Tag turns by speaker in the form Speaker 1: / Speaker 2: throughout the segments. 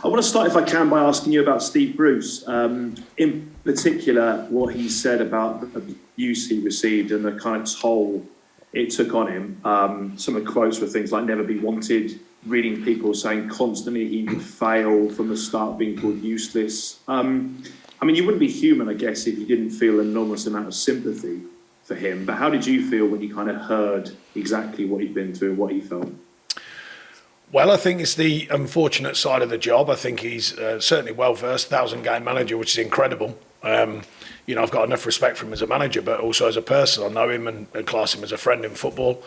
Speaker 1: I want to start, if I can, by asking you about Steve Bruce. In particular, what he said about the abuse he received and the kind of toll it took on him. Some of the quotes were things like "never be wanted," reading people saying constantly he would fail from the start, being called useless. I mean, you wouldn't be human, I guess, if you didn't feel an enormous amount of sympathy for him. But how did you feel when you kind of heard exactly what he'd been through, what he felt?
Speaker 2: Well, I think it's the unfortunate side of the job. I think he's certainly well-versed, 1,000-game manager, which is incredible. I've got enough respect for him as a manager, but also as a person. I know him and class him as a friend in football.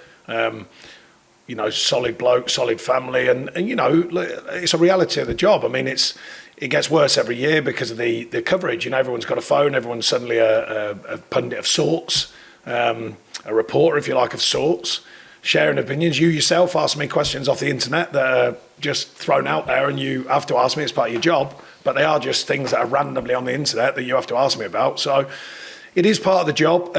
Speaker 2: Solid bloke, solid family. And it's a reality of the job. I mean, it gets worse every year because of the coverage. Everyone's got a phone. Everyone's suddenly a pundit of sorts, a reporter, if you like, of sorts, sharing opinions. You yourself ask me questions off the internet that are just thrown out there, and you have to ask me. It's part of your job, but they are just things that are randomly on the internet that you have to ask me about. So it is part of the job.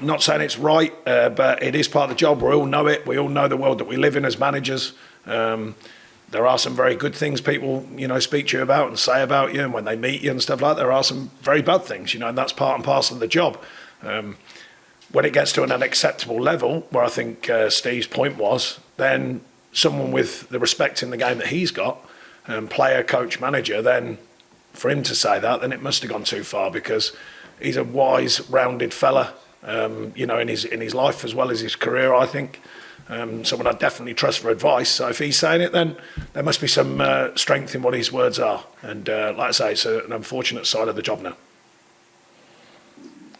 Speaker 2: Not saying it's right, but it is part of the job. We all know it. We all know the world that we live in as managers. There are some very good things people, speak to you about and say about you, and when they meet you and stuff like that, there are some very bad things, and that's part and parcel of the job. When it gets to an unacceptable level, where I think Steve's point was, then someone with the respect in the game that he's got, player, coach, manager, then for him to say that, then it must have gone too far, because he's a wise, rounded fella, in his life as well as his career, I think. Someone I definitely trust for advice. So if he's saying it, then there must be some strength in what his words are. And like I say, it's an unfortunate side of the job now.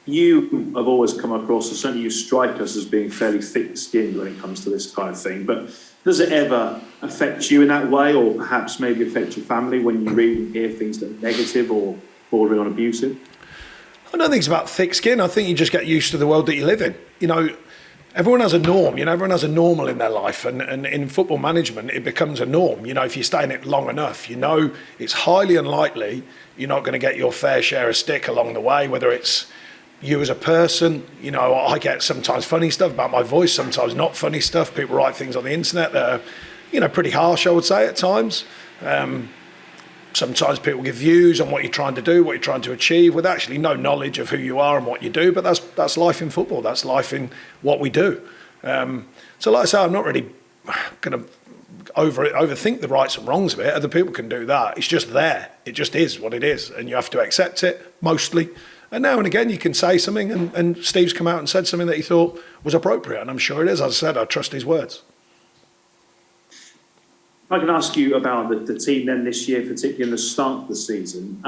Speaker 1: You have always come across, or certainly you strike us as being fairly thick-skinned when it comes to this kind of thing. But does it ever affect you in that way, or perhaps maybe affect your family when you read and hear things that are negative or bordering on abusive?
Speaker 2: I don't think it's about thick skin. I think you just get used to the world that you live in. Everyone has a norm, everyone has a normal in their life, and in football management, it becomes a norm. If you stay in it long enough, it's highly unlikely you're not going to get your fair share of stick along the way, whether it's you as a person. I get sometimes funny stuff about my voice, sometimes not funny stuff. People write things on the internet that are, pretty harsh, I would say, at times. Sometimes people give views on what you're trying to do, what you're trying to achieve, with actually no knowledge of who you are and what you do. But that's life in football. That's life in what we do. So like I say, I'm not really going to overthink the rights and wrongs of it. Other people can do that. It's just there. It just is what it is. And you have to accept it, mostly. And now and again, you can say something. And Steve's come out and said something that he thought was appropriate. And I'm sure it is. As I said, I trust his words.
Speaker 1: I can ask you about the team then this year, particularly in the start of the season.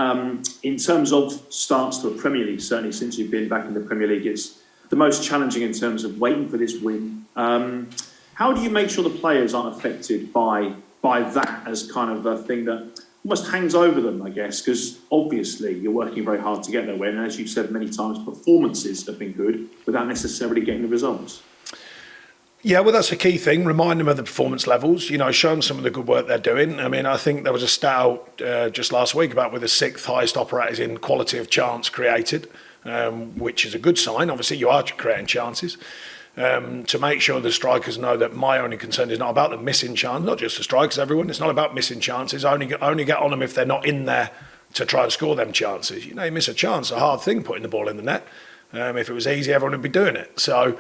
Speaker 1: In terms of starts to a Premier League, certainly since you've been back in the Premier League, it's the most challenging in terms of waiting for this win. How do you make sure the players aren't affected by that as kind of a thing that almost hangs over them, I guess, because obviously you're working very hard to get there, and as you've said many times, performances have been good without necessarily getting the results?
Speaker 2: Yeah, well, that's a key thing. Remind them of the performance levels, show them some of the good work they're doing. I mean, I think there was a stat out just last week about we're the 6th highest operators in quality of chance created, which is a good sign. Obviously, you are creating chances. To make sure the strikers know that my only concern is not about the missing chance, not just the strikers, everyone. It's not about missing chances. I only get on them if they're not in there to try and score them chances. You miss a chance, a hard thing, putting the ball in the net. If it was easy, everyone would be doing it. So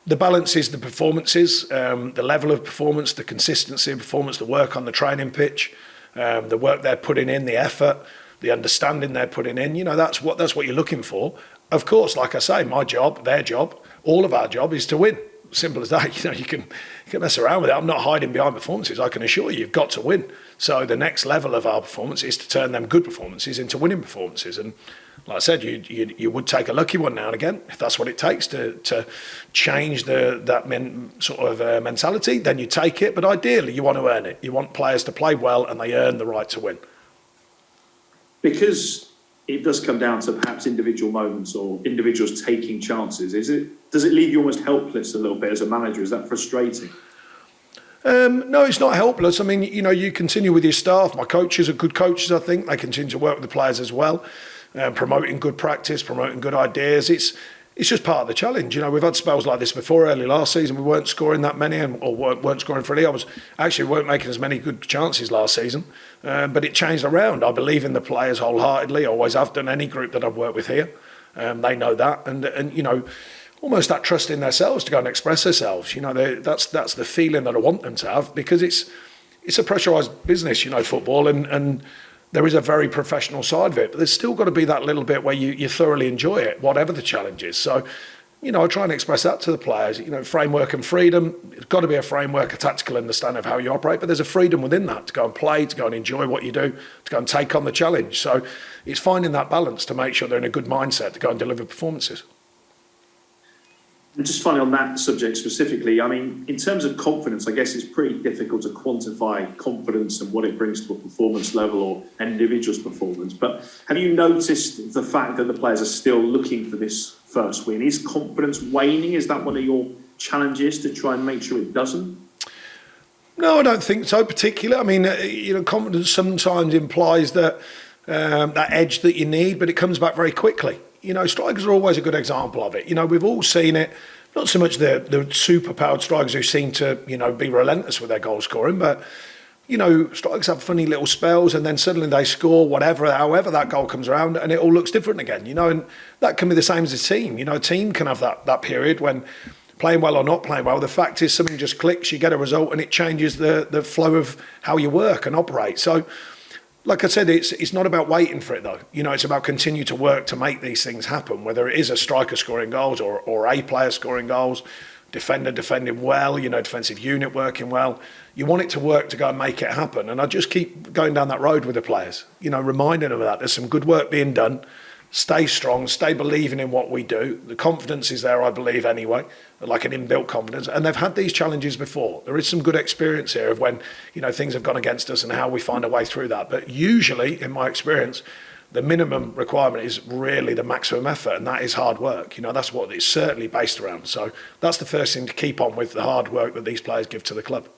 Speaker 2: the balance is the performances, the level of performance, the consistency of performance, the work on the training pitch, the work they're putting in, the effort, the understanding they're putting in. That's what you're looking for. Of course, like I say, my job, their job, all of our job is to win. Simple as that. You can mess around with it. I'm not hiding behind performances. I can assure you, you've got to win. So the next level of our performance is to turn them good performances into winning performances. And like I said, you would take a lucky one now and again, if that's what it takes to change that mentality, then you take it. But ideally, you want to earn it. You want players to play well, and they earn the right to win.
Speaker 1: Because it does come down to perhaps individual moments or individuals taking chances. Does it leave you almost helpless a little bit as a manager? Is that frustrating?
Speaker 2: No, it's not helpless. I mean, you continue with your staff. My coaches are good coaches, I think. They continue to work with the players as well, promoting good practice, promoting good ideas. it's just part of the challenge. You know, we've had spells like this before. Early last season, we weren't scoring that many, or weren't scoring freely. We weren't making as many good chances last season, but it changed around. I believe in the players wholeheartedly. I always have done. Any group that I've worked with here, they know that, and you know, almost that trust in themselves to go and express themselves. You know, that's the feeling that I want them to have, because it's a pressurised business. You know, football, and there is a very professional side of it, but there's still got to be that little bit where you thoroughly enjoy it, whatever the challenge is. So, you know, I try and express that to the players. You know, framework and freedom. It's got to be a framework, a tactical understanding of how you operate, but there's a freedom within that to go and play, to go and enjoy what you do, to go and take on the challenge. So it's finding that balance to make sure they're in a good mindset to go and deliver performances.
Speaker 1: And just finally on that subject specifically, I mean, in terms of confidence, I guess it's pretty difficult to quantify confidence and what it brings to a performance level or an individual's performance. But have you noticed the fact that the players are still looking for this first win? Is confidence waning? Is that one of your challenges to try and make sure it doesn't?
Speaker 2: No, I don't think so particularly. I mean, you know, confidence sometimes implies that that edge that you need, but it comes back very quickly. You know, strikers are always a good example of it. You know, we've all seen it. Not so much the super-powered strikers who seem to, you know, be relentless with their goal scoring, but, you know, strikers have funny little spells and then suddenly they score however that goal comes around, and it all looks different again, you know, and that can be the same as a team. You know, a team can have that period when playing well or not playing well, the fact is something just clicks, you get a result and it changes the flow of how you work and operate. So, like I said, it's not about waiting for it though. You know, it's about continue to work to make these things happen, whether it is a striker scoring goals or a player scoring goals, defender defending well, you know, defensive unit working well. You want it to work to go and make it happen. And I just keep going down that road with the players, you know, reminding them of that. There's some good work being done. Stay strong, stay believing in what we do. The confidence is there, I believe, anyway, like an inbuilt confidence. And they've had these challenges before. There is some good experience here of when, you know, things have gone against us and how we find a way through that. But usually, in my experience, the minimum requirement is really the maximum effort, and that is hard work. You know, that's what it's certainly based around. So that's the first thing to keep on with, the hard work that these players give to the club.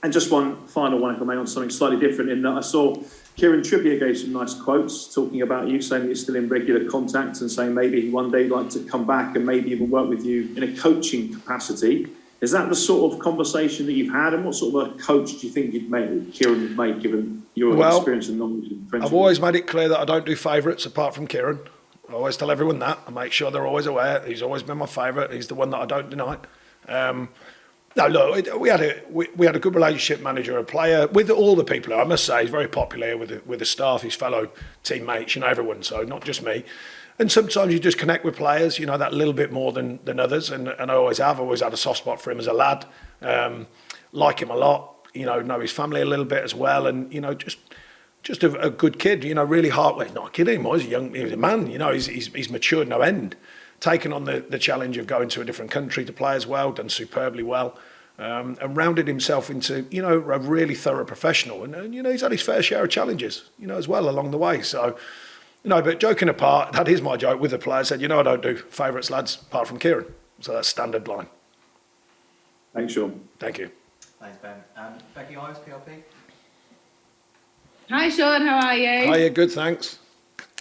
Speaker 1: And just one final one, if I may, on something slightly different, in that I saw Kieran Trippier gave some nice quotes talking about you, saying that you're still in regular contact and saying maybe one day he'd like to come back and maybe even work with you in a coaching capacity. Is that the sort of conversation that you've had, and what sort of a coach do you think Kieran would make, given your experience and knowledge and friendship?
Speaker 2: I've always made it clear that I don't do favourites apart from Kieran. I always tell everyone that. I make sure they're always aware. He's always been my favourite. He's the one that I don't deny. No, look, we had a good relationship, manager, a player, with all the people. I must say, he's very popular with the staff, his fellow teammates, you know, everyone. So not just me. And sometimes you just connect with players, you know, that little bit more than others. And I always have. I always had a soft spot for him as a lad. Like him a lot. You know his family a little bit as well. And, you know, just a good kid, you know, really hard. Well, he's not a kid anymore. He was a man, you know, he's matured no end. Taken on the challenge of going to a different country to play as well, done superbly well. And rounded himself into, you know, a really thorough professional. And, you know, he's had his fair share of challenges, you know, as well along the way. So, you know, but joking apart, that is my joke with the player. I said, you know, I don't do favourites, lads, apart from Kieran. So that's standard line.
Speaker 1: Thanks, Sean.
Speaker 2: Thank you.
Speaker 3: Thanks, Ben. Becky Ives, PLP.
Speaker 4: Hi, Sean. How are you?
Speaker 2: Hiya, good, thanks.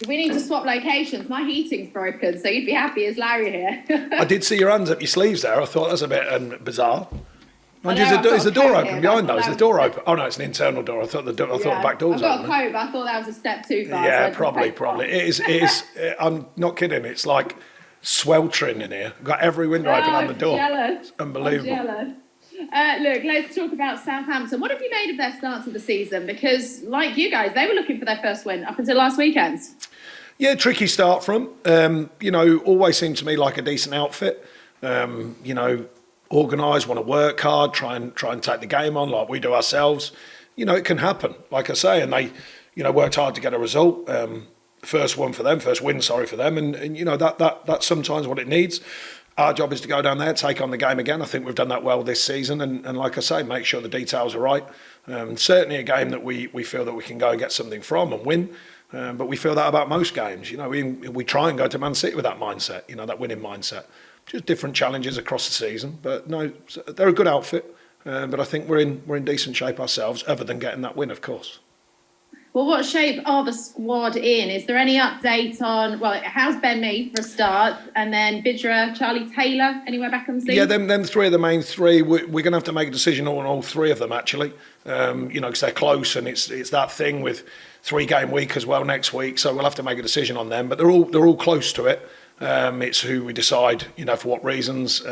Speaker 4: We need to swap locations. My heating's broken, so you'd be happy as Larry here.
Speaker 2: I did see your hands up your sleeves there. I thought that's a bit bizarre. Mind you, is the door open behind those? Is the door open? Oh no, it's an internal door. I thought the back door was open.
Speaker 4: I've got a coat, but I thought that was a step too far.
Speaker 2: Yeah,
Speaker 4: so
Speaker 2: probably. It is. I'm not kidding. It's like sweltering in here. Got every window open on the door.
Speaker 4: Jealous.
Speaker 2: It's unbelievable.
Speaker 4: I'm jealous. Look, let's talk about Southampton. What have you made of their start to the season? Because, like you guys, they were looking for their first win up until last weekend.
Speaker 2: Yeah, tricky start from. You know, always seemed to me like a decent outfit. You know, organised, want to work hard, try and take the game on like we do ourselves. You know, it can happen, like I say, and they, you know, worked hard to get a result. First win for them, and you know that's sometimes what it needs. Our job is to go down there, take on the game again. I think we've done that well this season, and like I say, make sure the details are right. Certainly a game that we feel that we can go and get something from and win. But we feel that about most games. You know, we try and go to Man City with that mindset, you know, that winning mindset. Just different challenges across the season. But no, they're a good outfit. But I think we're in decent shape ourselves, other than getting that win, of course.
Speaker 4: Well, what shape are the squad in? Is there any update on, well, how's Ben Mee for a start? And then Vidra, Charlie Taylor, anywhere back on the scene?
Speaker 2: Yeah, them three are the main three. We're going to have to make a decision on all three of them, actually, because they're close, and it's that thing with 3-game week as well next week. So we'll have to make a decision on them. But they're all close to it. It's who we decide, for what reasons.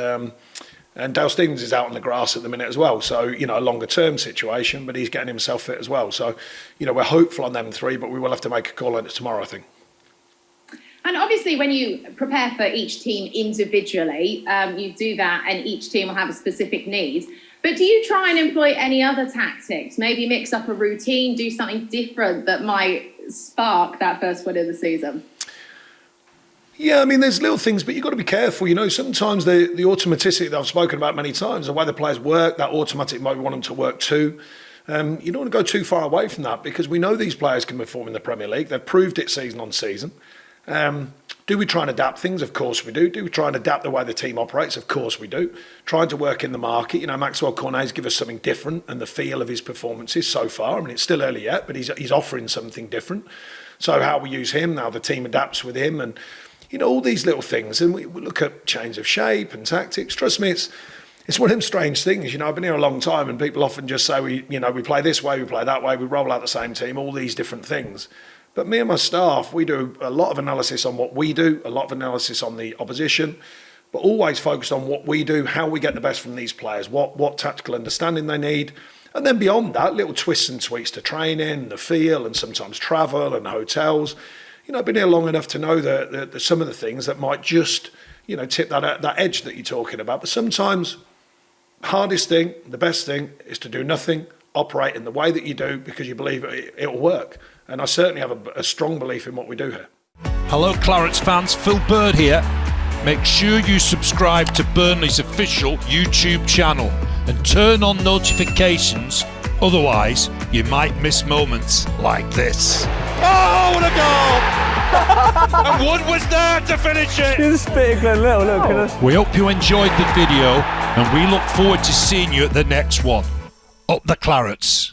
Speaker 2: And Dale Stevens is out on the grass at the minute as well. So, a longer term situation, but he's getting himself fit as well. So, we're hopeful on them three, but we will have to make a call on it tomorrow, I think.
Speaker 4: And obviously, when you prepare for each team individually, you do that, and each team will have a specific need. But do you try and employ any other tactics? Maybe mix up a routine, do something different that might spark that first win of the season?
Speaker 2: Yeah, I mean, there's little things, but you've got to be careful. Sometimes the automaticity that I've spoken about many times, the way the players work, that automatic mode we want them to work too. You don't want to go too far away from that, because we know these players can perform in the Premier League. They've proved it season on season. Do we try and adapt things? Of course we do. Do we try and adapt the way the team operates? Of course we do. Trying to work in the market. Maxwell Cornet's given us something different, and the feel of his performances so far. I mean, it's still early yet, but he's offering something different. So how we use him, how the team adapts with him, and all these little things. And we look at change of shape and tactics. Trust me, it's one of them strange things. I've been here a long time, and people often just say, we play this way, we play that way, we roll out the same team, all these different things. But me and my staff, we do a lot of analysis on what we do, a lot of analysis on the opposition, but always focused on what we do, how we get the best from these players, what tactical understanding they need. And then beyond that, little twists and tweaks to training, the feel, and sometimes travel and hotels. I've been here long enough to know that some of the things that might just, tip that edge that you're talking about. But sometimes hardest thing, the best thing, is to do nothing, operate in the way that you do, because you believe it'll work. And I certainly have a strong belief in what we do here.
Speaker 5: Hello, Clarets fans. Phil Bird here. Make sure you subscribe to Burnley's official YouTube channel and turn on notifications. Otherwise, you might miss moments like this. Oh, what a goal! And Wood was there to finish it.
Speaker 6: You're spitting Glenn Little, look at us.
Speaker 5: We hope you enjoyed the video, and we look forward to seeing you at the next one. Up the Clarets.